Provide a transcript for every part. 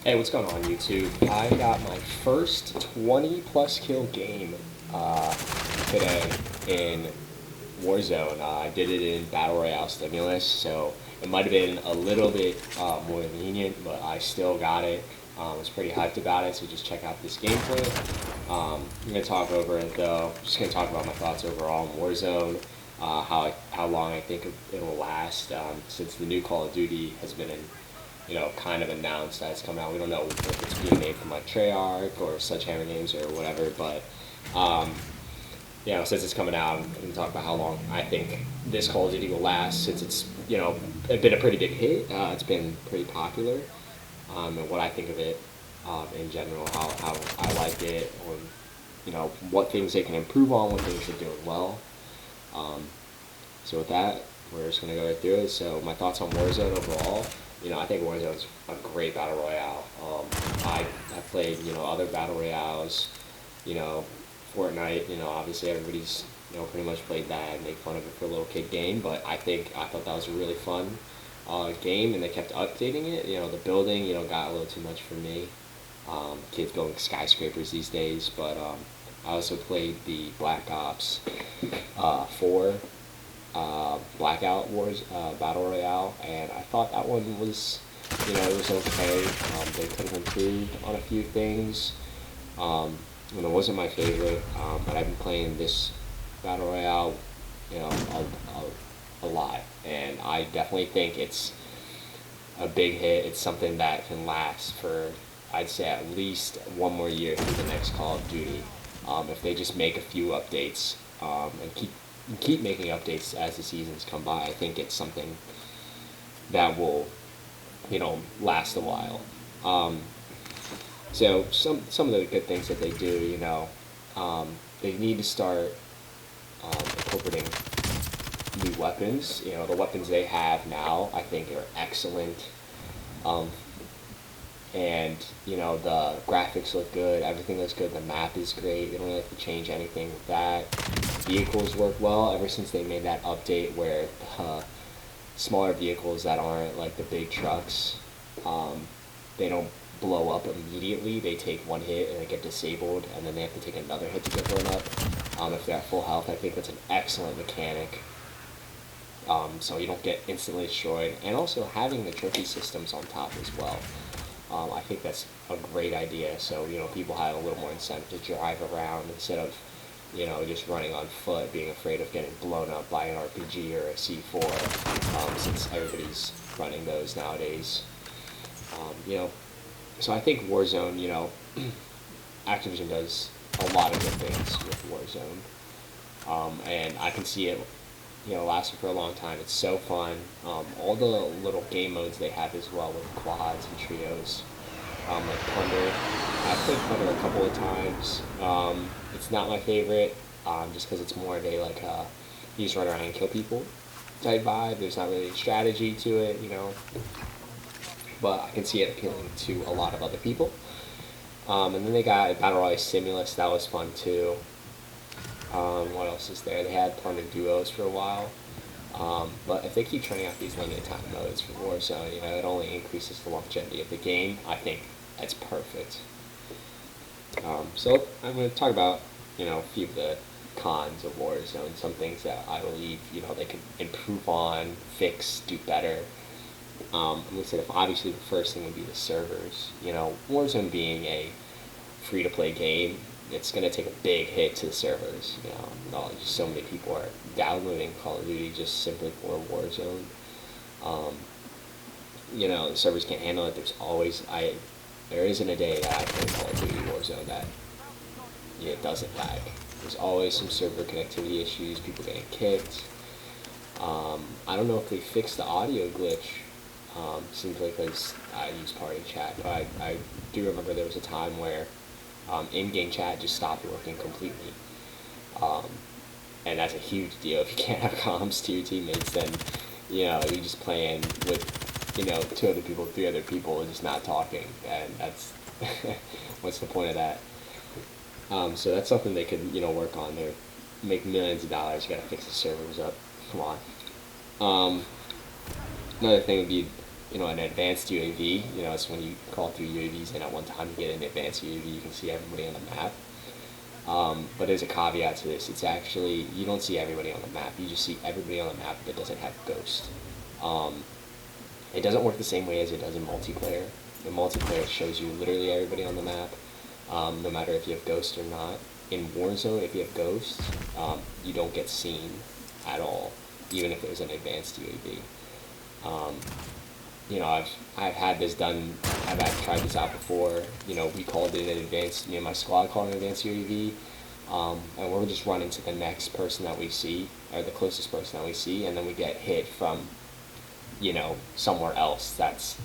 Hey, what's going on YouTube? I got my first 20 plus kill game today in Warzone. I did it in Battle Royale Stimulus, so it might have been a little bit more lenient, but I still got it. I was pretty hyped about it, so just check out this gameplay. I'm going to talk over it though. Just going to talk about my thoughts overall in Warzone, how long I think it will last, since the new Call of Duty has been in kind of announced that it's coming out. We don't know if it's being made from like Treyarch or Sledgehammer Games or whatever, but since it's coming out, I'm going to talk about how long I think this Call of Duty will last, since it's been a pretty big hit. It's been pretty popular, and what I think of it in general, how I like it, or what things they can improve on, what things they're doing well. So with that, we're just going to go right through it. So my thoughts on Warzone overall. I think Warzone's a great battle royale. I've played, other battle royales, Fortnite, obviously everybody's, pretty much played that and make fun of it for a little kid game, but I thought that was a really fun game, and they kept updating it. The building, got a little too much for me. Kids building skyscrapers these days, but I also played the Black Ops 4 Blackout Wars Battle Royale, and I thought that one was, it was okay. They could have improved on a few things. It wasn't my favorite, but I've been playing this Battle Royale, a lot, and I definitely think it's a big hit. It's something that can last for, I'd say, at least one more year through the next Call of Duty, if they just make a few updates and keep making updates as the seasons come by. I think it's something that will, last a while. So some of the good things that they do, they need to start incorporating new weapons. The weapons they have now, I think, are excellent. And the graphics look good, everything looks good, the map is great. They don't really have to change anything with that. Vehicles work well ever since they made that update where smaller vehicles that aren't like the big trucks, they don't blow up immediately. They take one hit and they get disabled, and then they have to take another hit to get blown up if they're at full health. I think that's an excellent mechanic, so you don't get instantly destroyed. And also having the trophy systems on top as well. I think that's a great idea, so people have a little more incentive to drive around instead of just running on foot, being afraid of getting blown up by an RPG or a C4, since everybody's running those nowadays. So I think Warzone, Activision does a lot of good things with Warzone, and I can see it, lasting for a long time. It's so fun. All the little game modes they have as well, with quads and trios, like Plunder. I've played Plunder a couple of times. It's not my favorite, just because it's more of a you just run around and kill people type vibe. There's not really a strategy to it, but I can see it appealing to a lot of other people. And then they got Battle Royale Stimulus. That was fun too. What else is there? They had Plunder Duos for a while. But if they keep trying out these limited time modes for Warzone, it only increases the longevity of the game. I think that's perfect. So I'm going to talk about, a few of the cons of Warzone, some things that I believe, they can improve on, fix, do better. I'm going to say, obviously the first thing would be the servers. Warzone being a free-to-play game, it's going to take a big hit to the servers. Just so many people are downloading Call of Duty just simply for Warzone. The servers can't handle it. There isn't a day that I play Call of Duty Warzone that it doesn't lag. There's always some server connectivity issues, people getting kicked. I don't know if they fixed the audio glitch, simply because I use party chat, but I do remember there was a time where in-game chat just stopped working completely. And that's a huge deal. If you can't have comms to your teammates, then, you're just playing with, 2 other people, 3 other people, just not talking, and that's, what's the point of that? So that's something they could, work on. They make millions of dollars, you gotta fix the servers up. Come on. Another thing would be, an advanced UAV, it's when you call 3 UAVs in at one time, you get an advanced UAV, you can see everybody on the map. But there's a caveat to this. It's actually, you don't see everybody on the map. You just see everybody on the map that doesn't have Ghost. It doesn't work the same way as it does in multiplayer. In multiplayer, it shows you literally everybody on the map, no matter if you have Ghost or not. In Warzone, if you have Ghost, you don't get seen at all, even if it was an advanced UAV. I've had this done. I've tried this out before. We called it an advanced. Me and my squad called it an advanced UAV, and we'll just run into the next person that we see, or the closest person that we see, and then we get hit from, somewhere else that's,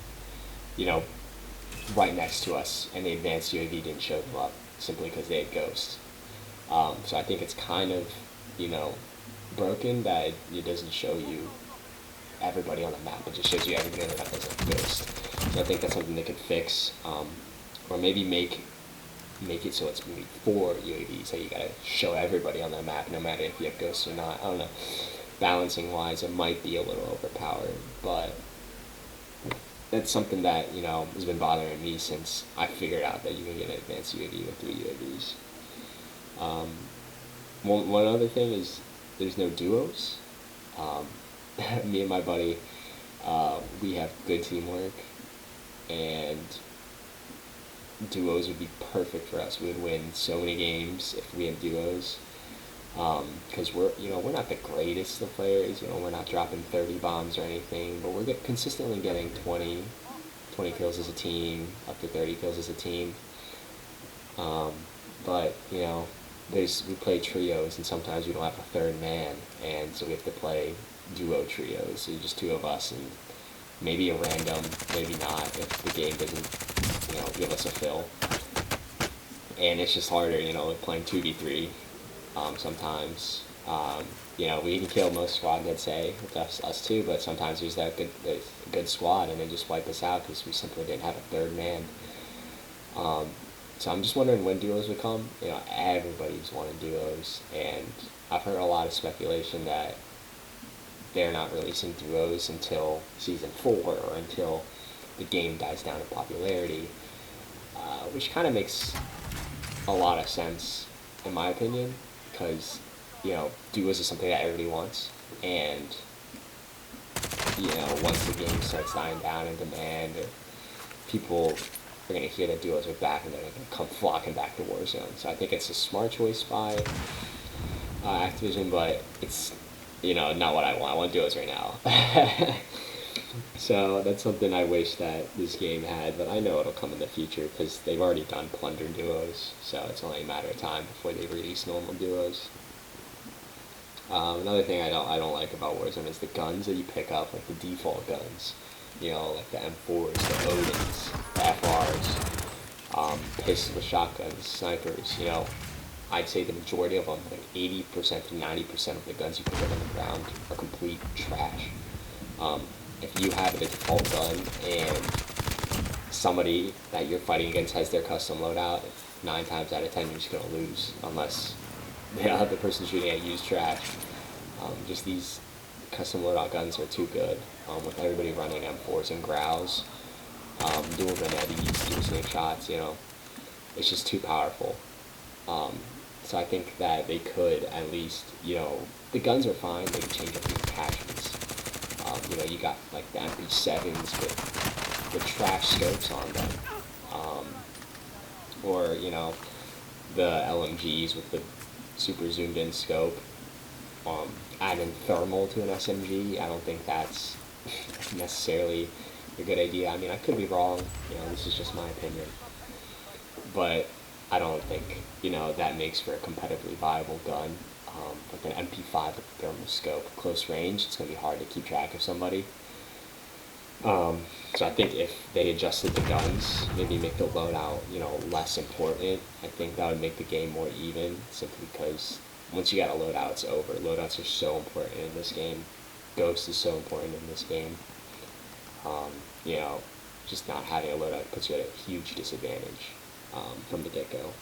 right next to us, and the advanced UAV didn't show them up simply because they had Ghost. So I think it's kind of, broken that it doesn't show you everybody on the map. It just shows you everybody on the map that's a Ghost. So I think that's something they could fix, or maybe make it so it's maybe 4 UAVs, so you gotta show everybody on the map, no matter if you have Ghosts or not. I don't know. Balancing wise, it might be a little overpowered, but that's something that has been bothering me since I figured out that you can get an advanced UAV with 3 UAVs. One other thing is there's no duos. Me and my buddy, we have good teamwork, and duos would be perfect for us. We would win so many games if we had duos, because we're not the greatest of players. We're not dropping 30 bombs or anything, but we're consistently getting 20 kills as a team, up to 30 kills as a team. But we play trios, and sometimes we don't have a third man, and so we have to play duo trios. So just 2 of us, and maybe a random, maybe not, if the game doesn't, give us a fill. And it's just harder, playing 2v3 sometimes. We can kill most squad, let's say, with us too, but sometimes there's a good squad, and they just wipe us out because we simply didn't have a third man. So I'm just wondering when duos would come. Everybody's wanting duos, and I've heard a lot of speculation that they're not releasing duos until Season 4 or until the game dies down in popularity, which kind of makes a lot of sense, in my opinion, because, duos is something that everybody wants, and, once the game starts dying down in demand, people are going to hear that duos are back, and they're going to come flocking back to Warzone. So I think it's a smart choice by Activision, but it's, not what I want. I want duos right now. So that's something I wish that this game had, but I know it'll come in the future because they've already done plunder duos, so it's only a matter of time before they release normal duos. Another thing I don't like about Warzone is the guns that you pick up, like the default guns. Like the M4s, the Odins, the FRs, pistol shotguns, snipers. I'd say the majority of them, like 80% to 90% of the guns you pick up on the ground are complete trash. If you have a default gun and somebody that you're fighting against has their custom loadout, 9 times out of 10 you're just going to lose, unless the person shooting at you is trash. Just these custom loadout guns are too good, with everybody running M4s and GRAUs, dual grenades, dual slingshots, it's just too powerful. So I think that they could at least, the guns are fine, they can change up the attachments. You got like the MP7s with trash scopes on them, or the LMGs with the super zoomed in scope. Adding thermal to an SMG, I don't think that's necessarily a good idea. I mean, I could be wrong, this is just my opinion, but I don't think, that makes for a competitively viable gun. Like an MP5 with a thermal scope, close range, it's going to be hard to keep track of somebody. So I think if they adjusted the guns, maybe make the loadout, less important, I think that would make the game more even, simply because once you got a loadout, it's over. Loadouts are so important in this game. Ghost is so important in this game. Just not having a loadout puts you at a huge disadvantage from the get-go.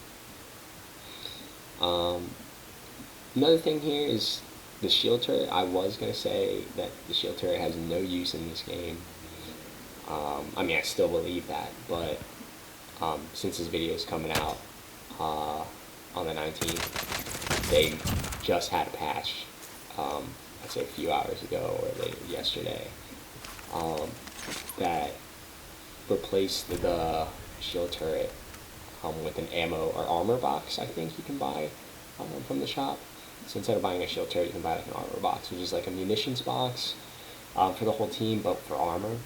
Another thing here is the shield turret. I was going to say that the shield turret has no use in this game. I mean, I still believe that, but since this video is coming out on the 19th, they just had a patch, I'd say a few hours ago or yesterday, that replaced the shield turret with an ammo or armor box, I think you can buy from the shop. So instead of buying a shield turret, you can buy like an armor box, which is like a munitions box for the whole team, but for armor.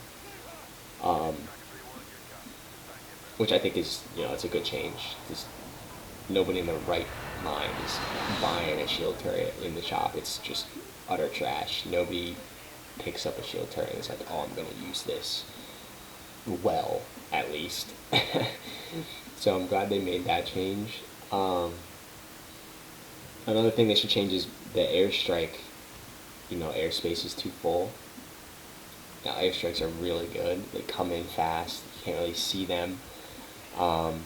Which I think is, it's a good change. Just nobody in their right mind is buying a shield turret in the shop. It's just utter trash. Nobody picks up a shield turret and is like, oh, I'm going to use this. Well, at least. So I'm glad they made that change. Another thing they should change is the airstrike. Airspace is too full. Now, airstrikes are really good. They come in fast. You can't really see them on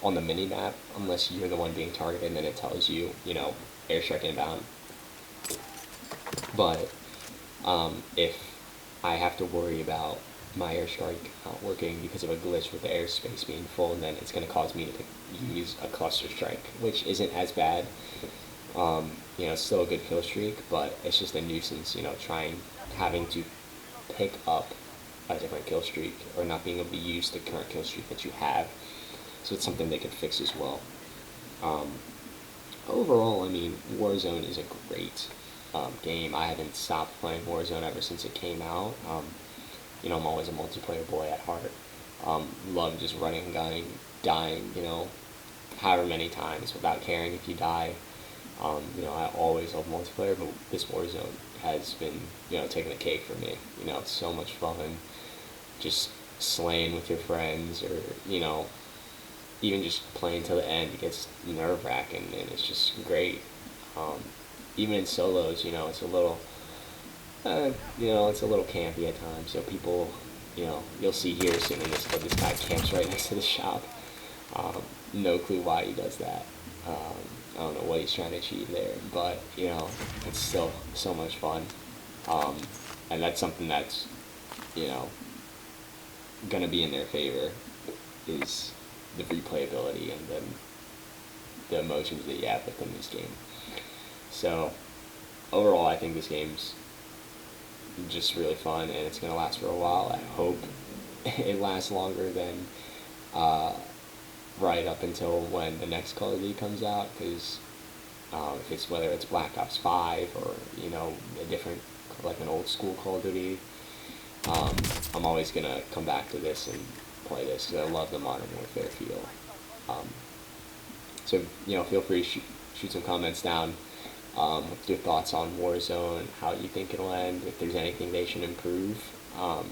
the mini-map unless you're the one being targeted, and then it tells you, airstrike inbound. But if I have to worry about my airstrike not working because of a glitch with the airspace being full, and then it's going to cause me to use a cluster strike, which isn't as bad. It's still a good kill streak, but it's just a nuisance, having to pick up a different kill streak or not being able to use the current kill streak that you have. So it's something they could fix as well. Overall, I mean, Warzone is a great game. I haven't stopped playing Warzone ever since it came out. I'm always a multiplayer boy at heart. Love just running and gunning, dying, however many times without caring if you die. I always love multiplayer, but this Warzone has been, taking the cake for me. It's so much fun, just slaying with your friends, or, even just playing till the end. It gets nerve-wracking, and it's just great. Even in solos, it's a little, it's a little campy at times. So people, you'll see here soon in this clip, this guy camps right next to the shop. No clue why he does that. I don't know what he's trying to achieve there, but, it's still so much fun. And that's something that's, gonna be in their favor, is the replayability and the emotions that you have within this game. So, overall, I think this game's just really fun, and it's gonna last for a while. I hope it lasts longer than, right up until when the next Call of Duty comes out, because if it's whether it's Black Ops 5 or a different, like an old school Call of Duty, I'm always gonna come back to this and play this because I love the Modern Warfare feel. So feel free to shoot some comments down with your thoughts on Warzone, how you think it'll end, if there's anything they should improve. And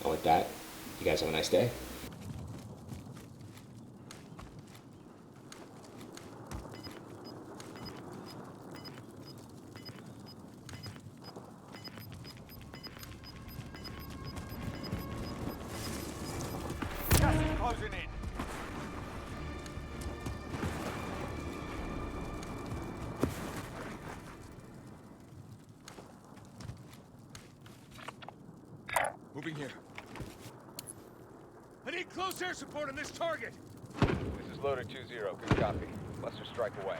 with that, you guys have a nice day. Closing in. Moving here. I need close air support on this target. This is loader 2-0. Good copy. Cluster strike away.